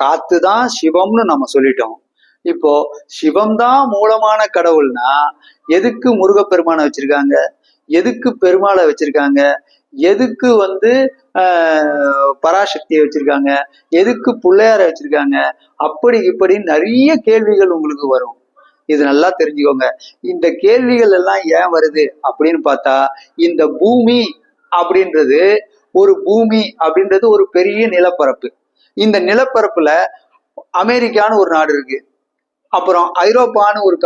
காத்து தான் சிவம்னு நம்ம சொல்லிட்டோம். இப்போ சிவம் தான் மூலமான கடவுள்னா எதுக்கு முருகப்பெருமானை வச்சிருக்காங்க, எதுக்கு பெருமாளை வச்சிருக்காங்க, எதுக்கு பராசக்தியை வச்சிருக்காங்க, எதுக்கு பிள்ளையார வச்சிருக்காங்க, அப்படி இப்படி நிறைய கேள்விகள் உங்களுக்கு வரும். இது நல்லா தெரிஞ்சுக்கோங்க. இந்த கேள்விகள் எல்லாம் ஏன் வருது அப்படின்னு பார்த்தா, இந்த பூமி அப்படின்றது ஒரு பெரிய நிலப்பரப்பு. இந்த நிலப்பரப்புல அமெரிக்கான்னு ஒரு நாடு இருக்கு, அப்புறம் ஐரோப்பான்னு ஒரு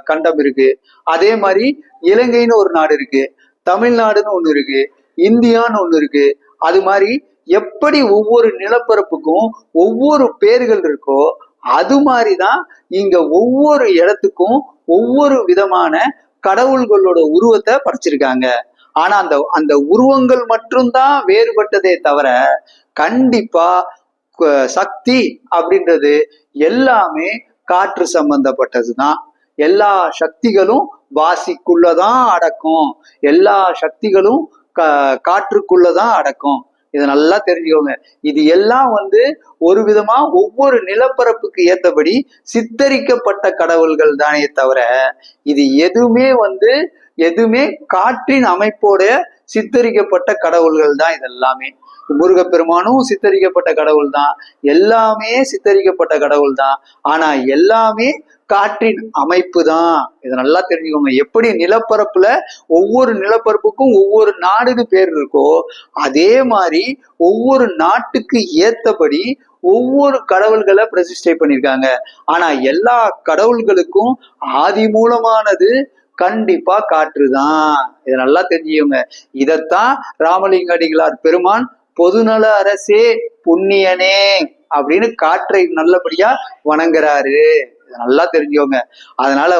கண்டம் இருக்கு, அதே மாதிரி இலங்கைன்னு ஒரு நாடு இருக்கு, தமிழ்நாடுன்னு ஒண்ணு இருக்கு, இந்தியான்னு ஒண்ணு இருக்கு. அது மாதிரி எப்படி ஒவ்வொரு நிலப்பரப்புக்கும் ஒவ்வொரு பேர்கள் இருக்கோ அது மாதிரிதான் இங்க ஒவ்வொரு இடத்துக்கும் ஒவ்வொரு விதமான கடவுள்களோட உருவத்தை படைச்சிருக்காங்க. ஆனா அந்த அந்த உருவங்கள் மட்டும்தான் வேறுபட்டதே தவிர கண்டிப்பா சக்தி அப்படின்றது எல்லாமே காற்று சம்பந்தப்பட்டதுதான். எல்லா சக்திகளும் வாசிக்குள்ளதான் அடக்கும், எல்லா சக்திகளும் காற்றுக்குள்ளதான் அடக்கும். இதை நல்லா தெரிஞ்சுக்கோங்க. இது எல்லாம் ஒரு விதமா ஒவ்வொரு நிலப்பரப்புக்கு ஏத்தபடி சித்தரிக்கப்பட்ட கடவுள்கள் தானே தவிர இது எதுவுமே காற்றின் அமைப்போட சித்தரிக்கப்பட்ட கடவுள்கள் தான். இதெல்லாமே முருகப்பெருமானும் சித்தரிக்கப்பட்ட கடவுள் தான், எல்லாமே சித்தரிக்கப்பட்ட கடவுள் தான். ஆனா எல்லாமே காற்றின் அமைப்பு தான். இதை நல்லா தெரிஞ்சுக்கோங்க. எப்படி நிலப்பரப்புல ஒவ்வொரு நிலப்பரப்புக்கும் ஒவ்வொரு நாடுன்னு பேர் இருக்கோ அதே மாதிரி ஒவ்வொரு நாட்டுக்கு ஏத்தபடி ஒவ்வொரு கடவுள்களை பிரதிஷ்டை பண்ணியிருக்காங்க. ஆனா எல்லா கடவுள்களுக்கும் ஆதி மூலமானது கண்டிப்பா காற்றுதான். இதை நல்லா தெரிஞ்சுக்கோங்க. இதத்தான் ராமலிங்க அடிகளார் பெருமான் பொதுநல அரசே புண்ணியனே அப்படின்னு காற்றை நல்லபடியா வணங்குறாரு. நல்லா தெரிஞ்சுக்கோங்க. அதனால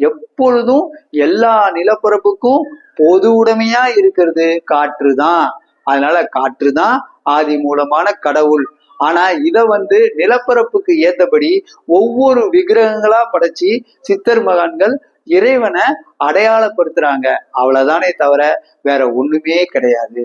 எப்பொழுதும் எல்லா நிலப்பரப்புக்கும் பொது உடைமையா இருக்கிறது காற்று தான். அதனால காற்று தான் ஆதி மூலமான கடவுள். ஆனா இத நிலப்பரப்புக்கு ஏத்தபடி ஒவ்வொரு விக்கிரகங்களா படைச்சு சித்தர் மகான்கள் இறைவனை அடையாளப்படுத்துறாங்க. அவ்வளவுதானே தவிர வேற ஒண்ணுமே கிடையாது.